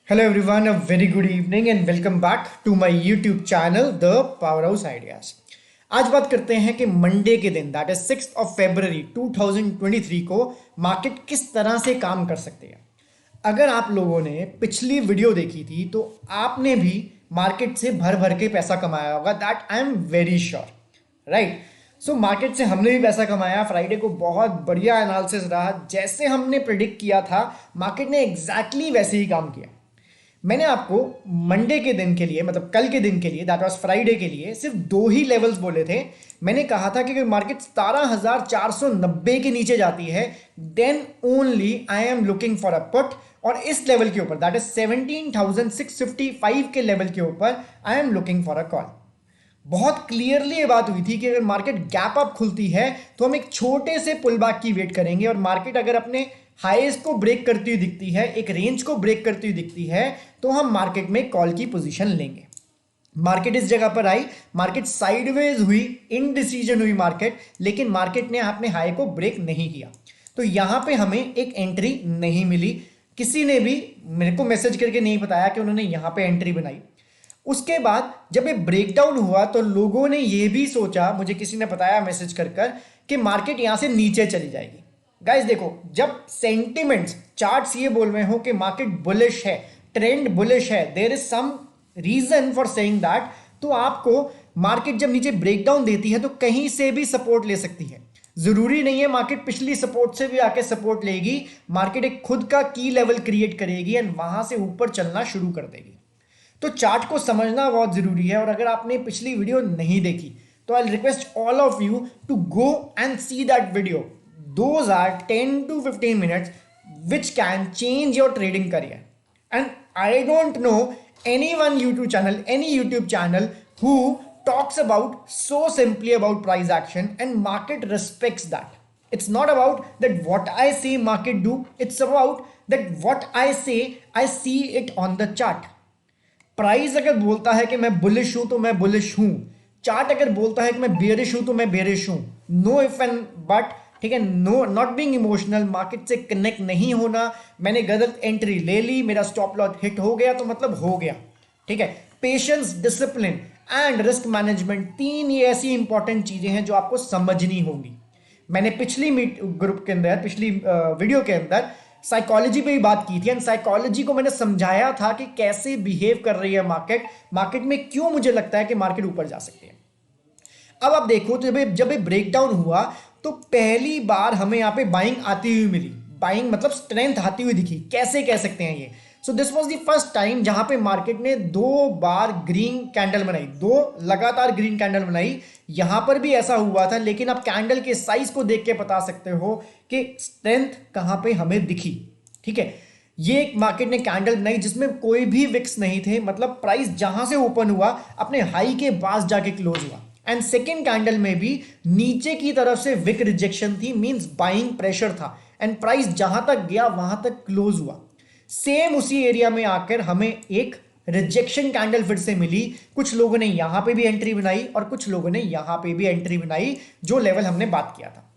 Hello everyone, a very good evening and welcome back to my YouTube channel The Powerhouse Ideas। आज बात करते हैं कि Monday के दिन दैट इज 6 फरवरी 2023 को मार्केट किस तरह से काम कर सकते हैं। अगर आप लोगों ने पिछली वीडियो देखी थी तो आपने भी मार्केट से भर भर के पैसा कमाया होगा, that I am very sure, right. So market से हमने भी पैसा कमाया। फ्राइडे को बहुत बढ़िया एनालिसिस रहा, जैसे हमने प्रिडिक्ट किया था मार्केट ने एग्जैक्टली वैसे ही काम किया। मैंने आपको मंडे के दिन के लिए, मतलब कल के दिन के लिए, दैट वाज फ्राइडे के लिए, सिर्फ दो ही लेवल्स बोले थे। मैंने कहा था कि अगर मार्केट 17,490 के नीचे जाती है then only I am looking for a put, और इस लेवल के ऊपर दैट इज 17,655 के लेवल के ऊपर आई am looking for a call. बहुत क्लियरली ये बात हुई थी कि अगर मार्केट गैप अप खुलती है तो हम एक छोटे से पुल बैक की वेट करेंगे, और मार्केट अगर अपने हाईज को ब्रेक करती हुई दिखती है, एक रेंज को ब्रेक करती हुई दिखती है, तो हम मार्केट में कॉल की पोजीशन लेंगे। मार्केट इस जगह पर आई, मार्केट साइडवेज हुई, इनडिसीजन हुई मार्केट, लेकिन मार्केट ने अपने हाई को ब्रेक नहीं किया, तो यहां पे हमें एक एंट्री नहीं मिली। किसी ने भी मेरे को मैसेज करके नहीं बताया कि उन्होंने यहां पे एंट्री बनाई। उसके बाद जब ये ब्रेकडाउन हुआ तो लोगों ने ये भी सोचा, मुझे किसी ने बताया मैसेज कर कि मार्केट यहां से नीचे चली जाएगी। गाइस देखो, जब सेंटिमेंट्स चार्ट्स ये बोल रहे हो कि मार्केट बुलिश है, ट्रेंड बुलिश है, there is some reason for saying that, तो आपको मार्केट जब नीचे ब्रेकडाउन देती है तो कहीं से भी सपोर्ट ले सकती है। जरूरी नहीं है मार्केट पिछली सपोर्ट से भी आके सपोर्ट लेगी, मार्केट एक खुद का की लेवल क्रिएट करेगी एंड वहां से ऊपर चलना शुरू कर देगी। तो चार्ट को समझना बहुत जरूरी है, और अगर आपने पिछली वीडियो नहीं देखी तो I request all of you to go and see that video. Those are 10 to 15 minutes which can change your trading career. And I don't know any YouTube channel who talks about so simply about price action, and market respects that. It's not about that what I say market do, it's about that what I say I see it on the chart. Price अगर बोलता है कि मैं bullish हूं तो मैं bullish हूं, chart अगर बोलता है कि मैं बेरिश हूं तो मैं बेरिश हूं। नो इफ एंड बट, ठीक है। No, not being emotional, market से कनेक्ट नहीं होना। मैंने गलत एंट्री ले ली, मेरा स्टॉप लॉस हिट हो गया तो मतलब हो गया, ठीक है। Patience, discipline and risk management, तीन ये ऐसी इंपॉर्टेंट चीजें हैं जो आपको समझनी होंगी। मैंने पिछली ग्रुप के अंदर, पिछली वीडियो के अंदर साइकोलॉजी पे ही बात की थी, एंड साइकोलॉजी को मैंने समझाया था कि कैसे बिहेव कर रही है मार्केट, मार्केट में क्यों मुझे लगता है कि मार्केट ऊपर जा सकती है। अब आप देखो, तो जब ब्रेकडाउन हुआ तो पहली बार हमें यहाँ पे बाइंग आती हुई मिली। बाइंग मतलब स्ट्रेंथ आती हुई दिखी, कैसे कह सकते हैं ये। So this was the first time जहां पे मार्केट ने दो बार ग्रीन कैंडल बनाई, दो लगातार ग्रीन कैंडल बनाई। यहां पर भी ऐसा हुआ था, लेकिन आप कैंडल के साइज को देख के बता सकते हो कि स्ट्रेंथ कहां पे हमें दिखी, ठीक है। ये एक मार्केट ने कैंडल बनाई जिसमें कोई भी विक्स नहीं थे, मतलब प्राइस जहां से ओपन हुआ अपने हाई के पास जाके क्लोज हुआ। एंड सेकेंड कैंडल में भी नीचे की तरफ से विक रिजेक्शन थी, मींस बाइंग प्रेशर था, एंड प्राइस जहां तक गया वहां तक क्लोज हुआ। सेम उसी एरिया में आकर हमें एक रिजेक्शन कैंडल फिर से मिली। कुछ लोगों ने यहां पे भी एंट्री बनाई और कुछ लोगों ने यहां पे भी एंट्री बनाई, जो लेवल हमने बात किया था।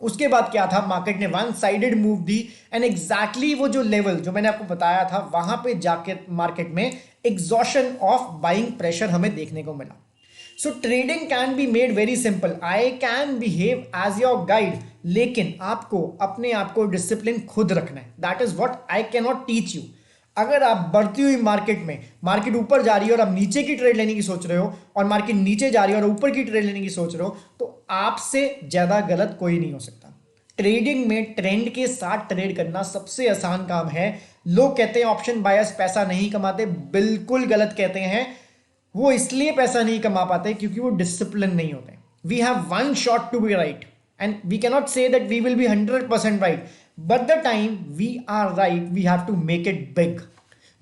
उसके बाद क्या था, मार्केट ने one sided move the, and exactly वो जो लेवल जो मैंने आपको बताया था वहां पे जाके मार्केट में एग्जॉशन ऑफ बाइंग प्रेशर हमें देखने को मिला। So trading can be made very simple, I can behave as your guide, लेकिन आपको अपने आप को डिसिप्लिन खुद रखना है। That is what I can not teach you. अगर आप बढ़ती हुई मार्केट में, मार्केट ऊपर जा रही है और आप नीचे की ट्रेड लेने की सोच रहे हो, और मार्केट नीचे जा रही है और ऊपर की ट्रेड लेने की सोच रहे हो, तो आपसे ज्यादा गलत कोई नहीं हो सकता। ट्रेडिंग में ट्रेंड के साथ ट्रेड करना सबसे आसान काम है। लोग कहते हैं ऑप्शन बायर्स पैसा नहीं कमाते, बिल्कुल गलत कहते हैं। वो इसलिए पैसा नहीं कमा पाते क्योंकि वो डिसिप्लिन नहीं होते। We have one shot to be right, and we can not say that we will be 100% right, but the time we are right we have to make it big.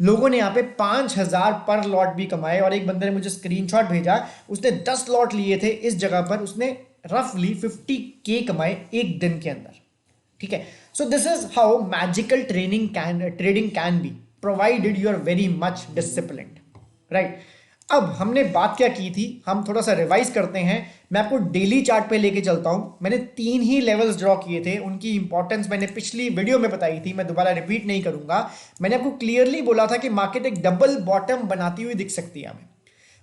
लोगों ने यहाँ पे 5,000 पर लॉट भी कमाए, और एक बंदे ने मुझे स्क्रीनशॉट भेजा, उसने 10 लॉट लिए थे इस जगह पर, उसने रफली 50K कमाए एक दिन के अंदर, ठीक है। So this is how magical trading can be, provided you are very much disciplined, right. अब हमने बात क्या की थी, हम थोड़ा सा रिवाइज करते हैं। मैं आपको डेली चार्ट पे लेके चलता हूं। मैंने 3 ही लेवल्स ड्रॉ किए थे, उनकी इंपॉर्टेंस मैंने पिछली वीडियो में बताई थी, मैं दोबारा रिपीट नहीं करूंगा। मैंने आपको क्लियरली बोला था कि मार्केट एक डबल बॉटम बनाती हुई दिख सकती है हमें।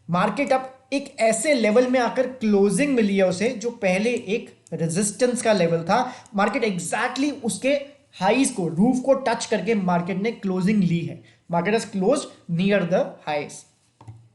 मार्केट अब एक ऐसे लेवल में आकर क्लोजिंग मिली है उसे, जो पहले एक रेजिस्टेंस का लेवल था। मार्केट एग्जैक्टली उसके हाईज को, रूफ को टच करके मार्केट ने क्लोजिंग ली है। Market has close near the highs.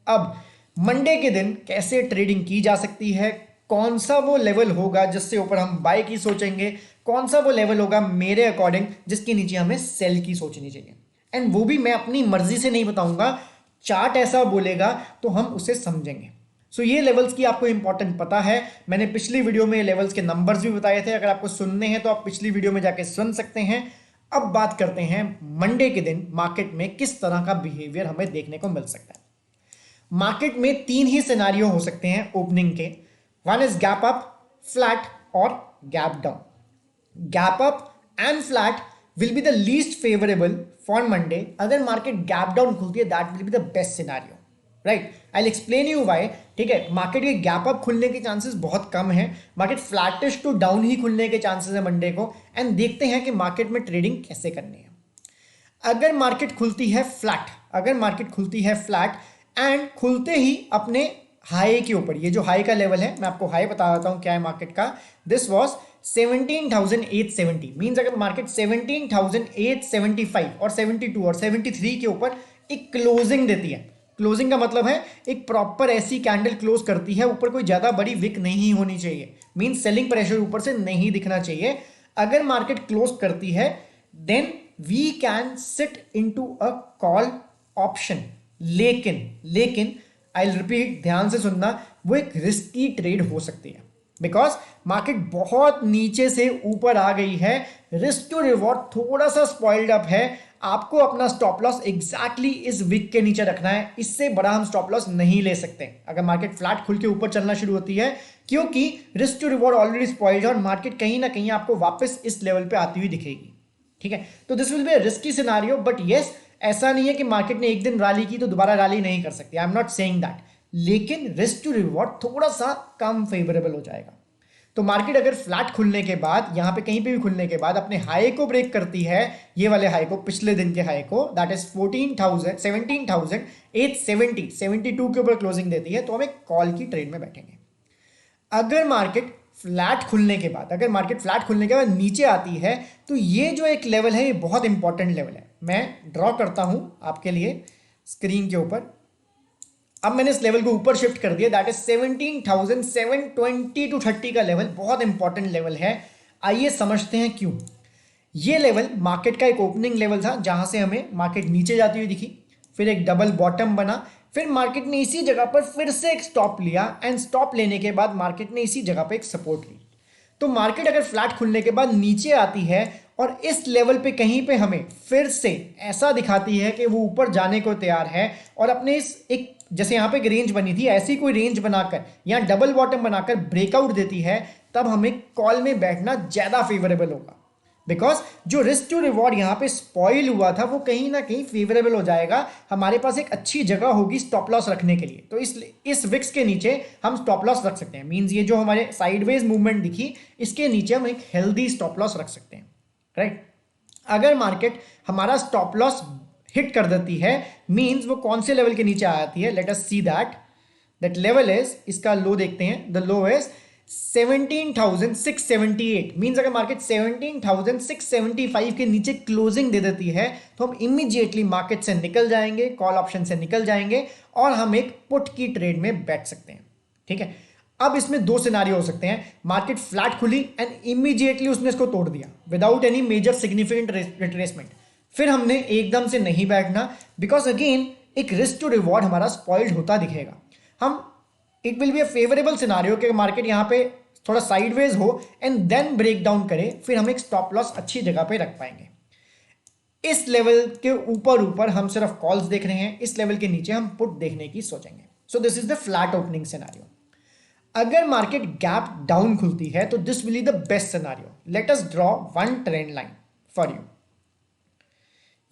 अब मंडे के दिन कैसे ट्रेडिंग की जा सकती है, कौन सा वो लेवल होगा जिससे ऊपर हम बाय की सोचेंगे, कौन सा वो लेवल होगा मेरे अकॉर्डिंग जिसके नीचे हमें सेल की सोचनी चाहिए, एंड वो भी मैं अपनी मर्जी से नहीं बताऊंगा, चार्ट ऐसा बोलेगा तो हम उसे समझेंगे। सो ये लेवल्स की आपको इंपॉर्टेंट पता है। मैंने पिछली वीडियो में लेवल्स के नंबर्स भी बताए थे, अगर आपको सुनने हैं तो आप पिछली वीडियो में जाके सुन सकते हैं। अब बात करते हैं मंडे के दिन मार्केट में किस तरह का बिहेवियर हमें देखने को मिल सकता है। मार्केट में 3 ही सिनारियो हो सकते हैं ओपनिंग के। One is gap up, flat और gap down. Gap up and flat will be the least favourable for Monday. अगर मार्केट गैप डाउन खुलती है that will be the best scenario, right. I will explain you why. ठीक है, market के gap up खुलने के chances बहुत कम है, मार्केट फ्लैटिश टू डाउन ही खुलने के चांसेस है मंडे को। एंड देखते हैं कि मार्केट में ट्रेडिंग कैसे करनी है। अगर मार्केट खुलती है फ्लैट, अगर मार्केट खुलती है फ्लैट एंड खुलते ही अपने हाई के ऊपर, ये जो हाई का लेवल है मैं आपको हाई बता देता हूं क्या है मार्केट का। This was 17,870। मींस अगर मार्केट 17,875 और 72 और 73 के ऊपर एक क्लोजिंग देती है, क्लोजिंग का मतलब है एक प्रॉपर ऐसी कैंडल क्लोज करती है, ऊपर कोई ज्यादा बड़ी विक नहीं होनी चाहिए, मींस सेलिंग प्रेशर ऊपर से नहीं दिखना चाहिए। अगर मार्केट क्लोज करती है then we can sit into a call option. लेकिन आई विल रिपीट, ध्यान से सुनना, वो एक रिस्की ट्रेड हो सकती है बिकॉज मार्केट बहुत नीचे से ऊपर आ गई है, रिस्क टू रिवॉर्ड थोड़ा सा स्पॉइल्ड अप है। आपको अपना स्टॉप लॉस एग्जैक्टली इस विक के नीचे रखना है, इससे बड़ा हम स्टॉप लॉस नहीं ले सकते अगर मार्केट फ्लैट खुल के ऊपर चलना शुरू होती है, क्योंकि risk to reward already spoiled है और मार्केट कहीं ना कहीं आपको वापस इस लेवल पे आती हुई दिखेगी। ठीक है, तो this will be a risky scenario, but yes, ऐसा नहीं है कि मार्केट ने एक दिन रैली की तो दोबारा रैली नहीं कर सकती, I am not saying that, लेकिन रिस्क टू रिवॉर्ड थोड़ा सा कम फेवरेबल हो जाएगा। तो मार्केट अगर फ्लैट खुलने के बाद, यहां पे कहीं पे भी खुलने के बाद अपने हाई को ब्रेक करती है, ये वाले हाई को, पिछले दिन के हाई को, दैट इज 17,870 72 के ऊपर क्लोजिंग देती है, तो हम एक कॉल की ट्रेड में बैठेंगे। अगर मार्केट फ्लैट खुलने के बाद, अगर मार्केट फ्लैट खुलने के बाद नीचे आती है, तो ये जो एक लेवल है ये बहुत इंपॉर्टेंट लेवल है। मैं ड्रॉ करता हूं आपके लिए स्क्रीन के ऊपर। अब मैंने इस लेवल को ऊपर शिफ्ट कर दिया, दैट इज 17,720 टू 30 का लेवल, बहुत इंपॉर्टेंट लेवल है। आइए समझते हैं क्यों। ये लेवल मार्केट का एक ओपनिंग लेवल था जहां से हमें मार्केट नीचे जाती हुई दिखी, फिर एक डबल बॉटम बना, फिर मार्केट ने इसी जगह पर फिर से एक स्टॉप लिया एंड स्टॉप लेने के बाद मार्केट ने इसी जगह पर एक सपोर्ट ली। तो मार्केट अगर फ्लैट खुलने के बाद नीचे आती है और इस लेवल पे कहीं पे हमें फिर से ऐसा दिखाती है कि वो ऊपर जाने को तैयार है और अपने इस एक, जैसे यहाँ पे एक रेंज बनी थी, ऐसी कोई रेंज बनाकर यहाँ डबल बॉटम बनाकर ब्रेकआउट देती है, तब हमें कॉल में बैठना ज्यादा फेवरेबल होगा। बिकॉज जो रिस्क टू रिवॉर्ड यहाँ पे स्पॉइल हुआ था वो कहीं ना कहीं फेवरेबल हो जाएगा, हमारे पास एक अच्छी जगह होगी स्टॉप लॉस रखने के लिए। तो इस विक्स के नीचे हम स्टॉप लॉस रख सकते हैं। मींस ये जो हमारे साइडवेज मूवमेंट दिखी, इसके नीचे हम एक हेल्दी स्टॉप लॉस रख सकते हैं, राइट। अगर मार्केट हमारा स्टॉप लॉस हिट कर देती है, मींस वो कौन से लेवल के नीचे आ जाती है, let us see that level is, इसका लो देखते हैं, द लो इज 17,678। मींस अगर मार्केट 17,675 के नीचे क्लोजिंग दे देती है तो हम इमीडिएटली मार्केट से निकल जाएंगे, कॉल ऑप्शन से निकल जाएंगे और हम एक पुट की ट्रेड में बैठ सकते हैं। ठीक है, अब इसमें 2 सिनारियो हो सकते हैं। मार्केट फ्लैट खुली एंड इमीडिएटली उसने इसको तोड़ दिया without any major significant retracement, फिर हमने एकदम से नहीं बैठना, बिकॉज अगेन एक रिस्क टू रिवॉर्ड हमारा स्पॉइल्ड होता दिखेगा। हम, it will be a favourable scenario कि मार्केट यहाँ पे थोड़ा साइडवेज हो एंड देन ब्रेक डाउन करे, फिर हम एक स्टॉप लॉस अच्छी जगह पे रख पाएंगे। इस लेवल के ऊपर हम सिर्फ कॉल्स देख रहे हैं, इस लेवल के नीचे हम पुट देखने की सोचेंगे। सो this is the flat opening scenario. अगर मार्केट गैप डाउन खुलती है तो this will be the best scenario. Let us draw one trend line for you.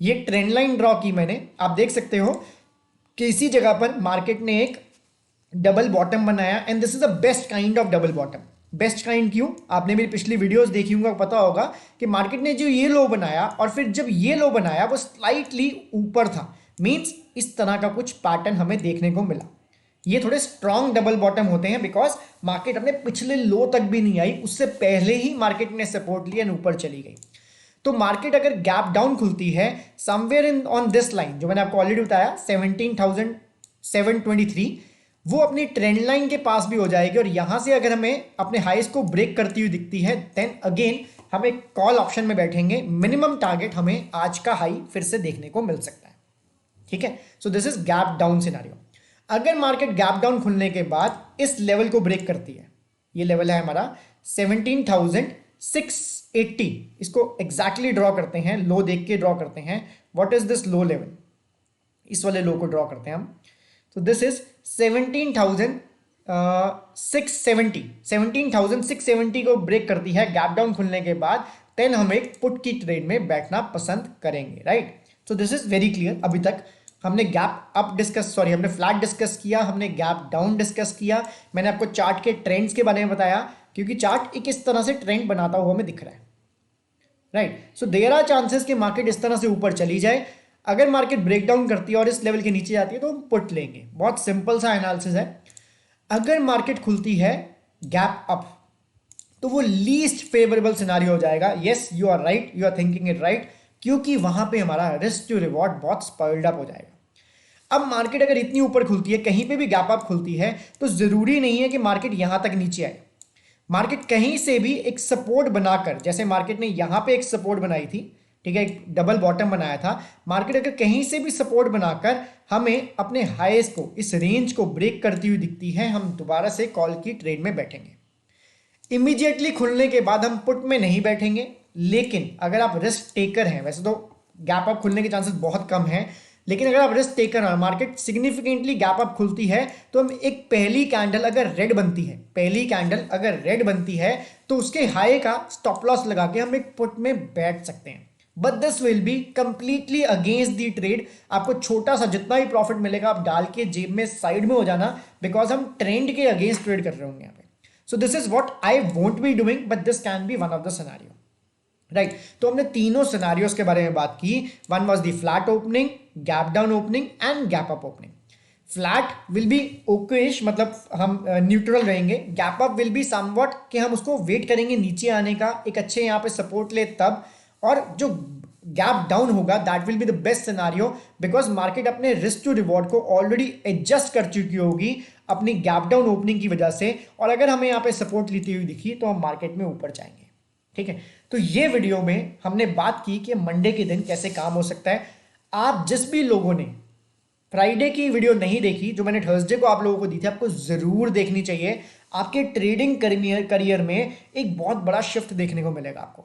ये ट्रेंड लाइन ड्रॉ की मैंने, आप देख सकते हो कि इसी जगह पर मार्केट ने एक डबल बॉटम बनाया and this is the best kind of double bottom. Best kind क्यों? आपने मेरी पिछली वीडियोस देखी होंगे, पता होगा कि मार्केट ने जो ये लो बनाया और फिर जब ये लो बनाया वो स्लाइटली ऊपर था, मींस इस तरह का कुछ पैटर्न हमें देखने को मिला। ये थोड़े स्ट्रॉन्ग डबल बॉटम होते हैं बिकॉज मार्केट अपने पिछले लो तक भी नहीं आई, उससे पहले ही मार्केट ने सपोर्ट लिया एंड ऊपर चली गई। तो मार्केट अगर गैप डाउन खुलती है somewhere in on this line जो मैंने आपको ऑलरेडी बताया 17,723, वो अपनी ट्रेंड लाइन के पास भी हो जाएगी और यहां से अगर हमें अपने हाईस को ब्रेक करती हुई दिखती है देन अगेन हम एक कॉल ऑप्शन में बैठेंगे। मिनिमम टारगेट हमें आज का हाई फिर से देखने को मिल सकता है। ठीक है, so this is gap down scenario. अगर मार्केट गैप डाउन खुलने के बाद इस लेवल को ब्रेक करती है, ये लेवल है हमारा 17,680, इसको एग्जैक्टली ड्रॉ करते हैं, लो देख के ड्रॉ करते हैं। What is this low level? इस वाले लो को ड्रॉ करते हैं हम। तो दिस इज 17,670 को ब्रेक करती है गैप डाउन खुलने के बाद, देन हम एक पुट की ट्रेड में बैठना पसंद करेंगे, right? So this is very clear. अभी तक हमने गैप अप डिस्कस, सॉरी हमने फ्लैट डिस्कस किया, हमने गैप डाउन डिस्कस किया, मैंने आपको चार्ट के ट्रेंड्स के बारे में बताया क्योंकि चार्ट एक इस तरह से ट्रेंड बनाता हुआ हमें दिख रहा है, right? So there are chances कि मार्केट इस तरह से ऊपर चली जाए। अगर मार्केट ब्रेकडाउन करती है और इस लेवल के नीचे जाती है तो हम पुट लेंगे। बहुत सिंपल सा एनालिसिस है। अगर मार्केट खुलती है गैप अप तो वो लीस्ट फेवरेबल सिनारियो हो जाएगा। Yes, you are right, you are thinking it right, क्योंकि वहां पे हमारा रिस्क टू रिवॉर्ड बहुत स्पॉइल्ड अप हो जाएगा। अब मार्केट अगर इतनी ऊपर खुलती है, कहीं पे भी गैप अप खुलती है, तो जरूरी नहीं है कि मार्केट यहां तक नीचे आए। मार्केट कहीं से भी एक सपोर्ट बनाकर, जैसे मार्केट ने यहां पे एक सपोर्ट बनाई थी, ठीक है, एक डबल बॉटम बनाया था, मार्केट अगर कहीं से भी सपोर्ट बनाकर हमें अपने हाईएस्ट को, इस रेंज को ब्रेक करती हुई दिखती है, हम दोबारा से कॉल की ट्रेड में बैठेंगे। इमीडिएटली खुलने के बाद हम पुट में नहीं बैठेंगे, लेकिन अगर आप रिस्क टेकर हैं, वैसे तो गैप अप खुलने के चांसेस बहुत कम हैं, लेकिन अगर आप रिस्क टेकर हैं, मार्केट सिग्निफिकेंटली गैप अप खुलती है तो हम एक पहली कैंडल अगर रेड बनती है, पहली कैंडल अगर रेड बनती है तो उसके हाई का स्टॉप लॉस लगा के हम एक पुट में बैठ सकते हैं। But this will be completely against the trade. आपको छोटा सा जितना भी प्रॉफिट मिलेगा आप डाल के जेब में साइड में हो जाना, बिकॉज हम ट्रेंड के अगेंस्ट ट्रेड कर रहे होंगे यहाँ पे। So this is what I won't be doing, but this can be one of the scenario, right? तो हमने तीनों सिनेरियोस के बारे में बात की। One was the flat opening, gap down opening and gap up opening. Flat will be okayish, मतलब हम न्यूट्रल रहेंगे। Gap up will be somewhat कि हम उसको वेट करेंगे नीचे आने का, एक अच्छे यहाँ पे सपोर्ट ले तब। और जो गैप डाउन होगा that will be the best scenario, because market अपने रिस्क टू रिवॉर्ड को ऑलरेडी एडजस्ट कर चुकी होगी अपनी गैप डाउन ओपनिंग की वजह से, और अगर हमें यहाँ पे सपोर्ट लेती हुई दिखी तो हम मार्केट में ऊपर जाएंगे। ठीक है, तो ये वीडियो में हमने बात की कि मंडे के दिन कैसे काम हो सकता है। आप जिस भी लोगों ने फ्राइडे की वीडियो नहीं देखी, जो मैंने थर्सडे को आप लोगों को दी थी, आपको जरूर देखनी चाहिए। आपके ट्रेडिंग करियर में एक बहुत बड़ा शिफ्ट देखने को मिलेगा आपको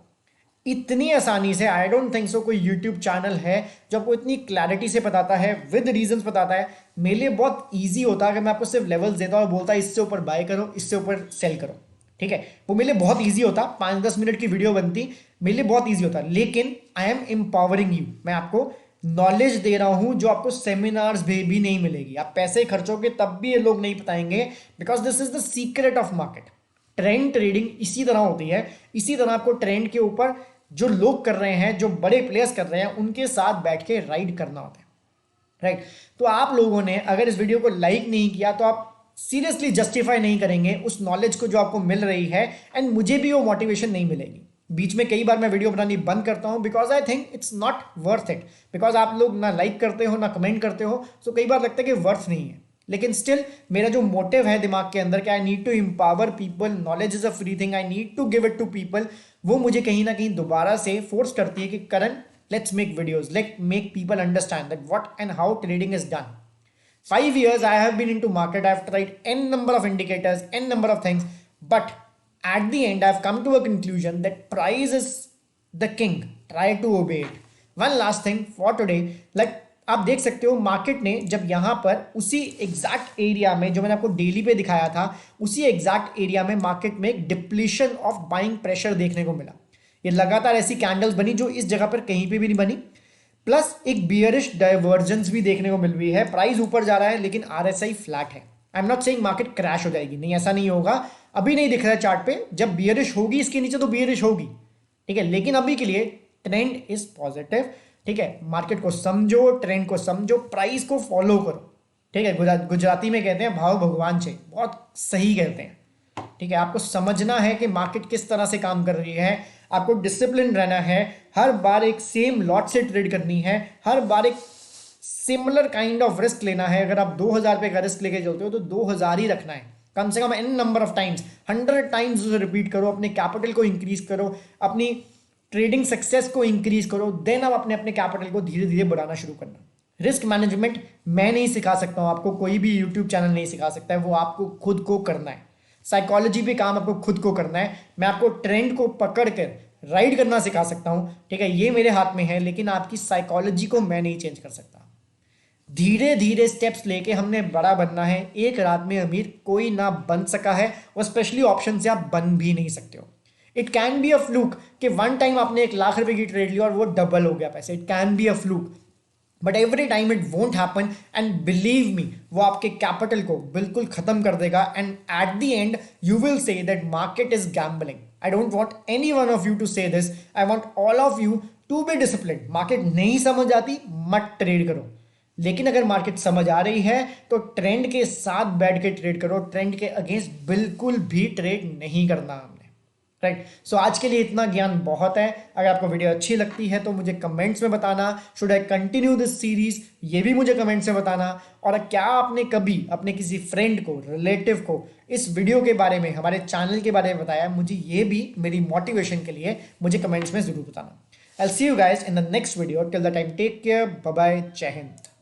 इतनी आसानी से। आई डोंट थिंक सो कोई यूट्यूब चैनल है जो आपको इतनी क्लैरिटी से बताता है, विद रीजंस बताता है। मेरे लिए बहुत ईजी होता है अगर मैं आपको सिर्फ लेवल्स देता हूँ और बोलता है इससे ऊपर बाय करो, इससे ऊपर सेल करो, ठीक है, वो मेरे लिए बहुत ईजी होता। 5-10 मिनट की वीडियो बनती, मेरे लिए बहुत ईजी होता। लेकिन आई एम एम्पावरिंग यू, मैं आपको नॉलेज दे रहा हूं जो आपको सेमिनार्स में भी नहीं मिलेगी। आप पैसे खर्चोगे तब भी ये लोग नहीं बताएंगे, because this is the secret of market. Trend trading इसी तरह होती है, इसी तरह आपको ट्रेंड के ऊपर जो लोग कर रहे हैं, जो बड़े प्लेयर्स कर रहे हैं, उनके साथ बैठ के राइड करना होता है, राइट? तो आप लोगों ने अगर इस वीडियो को लाइक नहीं किया तो आप सीरियसली जस्टिफाई नहीं करेंगे उस नॉलेज को जो आपको मिल रही है, एंड मुझे भी वो मोटिवेशन नहीं मिलेगी। बीच में कई बार मैं वीडियो बनानी बंद करता हूं because I think it's not worth it, because आप लोग ना लाइक करते हो ना कमेंट करते हो, तो कई बार लगता है कि वर्थ नहीं है। लेकिन स्टिल मेरा जो मोटिव है दिमाग के अंदर कि I need to empower people, knowledge is a free thing, I need to give it to people, वो मुझे कहीं ना कहीं दोबारा से फोर्स करती है कि Karan, let's make videos, let make people understand that what and how trading is done. 5 years I have been into market, I have tried n number of indicators, n number of things, but at the end I have come to a conclusion that price is the king. Try to obey it. One last thing for today, like आप देख सकते हो market ने जब यहाँ पर उसी exact area में जो मैंने आपको डेली पे दिखाया था, उसी एग्जैक्ट एरिया में मार्केट में एक डिप्लीशन ऑफ बाइंग प्रेशर देखने को मिला। ये लगातार ऐसी कैंडल्स बनी जो इस जगह पर कहीं पे भी नहीं बनी। प्लस एक बियरिश डाइवर्जेंस भी देखने को मिल रही है, प्राइस ऊपर जा रहा है लेकिन आरएसआई फ्लैट है। I am not saying market crash हो जाएगी, नहीं ऐसा नहीं होगा, अभी नहीं दिख रहा है चार्ट पे, जब बियरिश होगी इसके नीचे तो बियरिश होगी, ठीक है, लेकिन अभी के लिए ट्रेंड इज पॉजिटिव, ठीक है। मार्केट को समझो, ट्रेंड को समझो, प्राइस को फॉलो करो, ठीक है। गुजराती में कहते हैं भाव भगवान से, बहुत सही कहते हैं, ठीक है। आपको समझना है कि मार्केट किस तरह से काम कर रही है, आपको डिसिप्लिन रहना है, हर बार एक सेम लॉट से ट्रेड करनी है, हर बार एक सिमिलर काइंड ऑफ रिस्क लेना है। अगर आप 2000 रुपये का रिस्क लेके चलते हो तो 2000 ही रखना है, कम से कम n number of times, 100 times उसे रिपीट करो, अपने कैपिटल को इंक्रीज करो, अपनी ट्रेडिंग सक्सेस को इंक्रीज करो, देन आप अपने अपने कैपिटल को धीरे धीरे बढ़ाना शुरू करना। रिस्क मैनेजमेंट मैं नहीं सिखा सकता हूँ आपको, कोई भी यूट्यूब चैनल नहीं सिखा सकता है, वो आपको खुद को करना है। साइकोलॉजी पे काम आपको खुद को करना है। मैं आपको ट्रेंड को पकड़ कर राइड करना सिखा सकता हूँ, ठीक है, ये मेरे हाथ में है, लेकिन आपकी साइकोलॉजी को मैं नहीं चेंज कर सकता। धीरे धीरे स्टेप्स लेके हमने बड़ा बनना है, एक रात में अमीर कोई ना बन सका है, और स्पेशली ऑप्शन से आप बन भी नहीं सकते हो। It can be a fluke कि वन टाइम आपने 1 लाख रुपए की ट्रेड ली और वो डबल हो गया पैसे, it can be a fluke, but every time it won't happen, and believe me वो आपके कैपिटल को बिल्कुल खत्म कर देगा, and at the end you will say that market is gambling. I don't want any one of you to say this, I want all of you to be discipline. Market नहीं समझ आती मत trade करो, लेकिन अगर market समझ आ रही है तो ट्रेंड के साथ बैठ के ट्रेड करो, ट्रेंड के अगेंस्ट बिल्कुल भी ट्रेड नहीं करना हमने, राइट। सो आज के लिए इतना ज्ञान बहुत है। अगर आपको वीडियो अच्छी लगती है तो मुझे कमेंट्स में बताना, should I continue this series, ये भी मुझे कमेंट्स में बताना। और क्या आपने कभी अपने किसी फ्रेंड को, रिलेटिव को इस वीडियो के बारे में, हमारे चैनल के बारे में बताया, मुझे ये भी मेरी मोटिवेशन के लिए मुझे कमेंट्स में जरूर बताना। I will see you guys in the next video, till the time take care, bye bye, जय हिंद।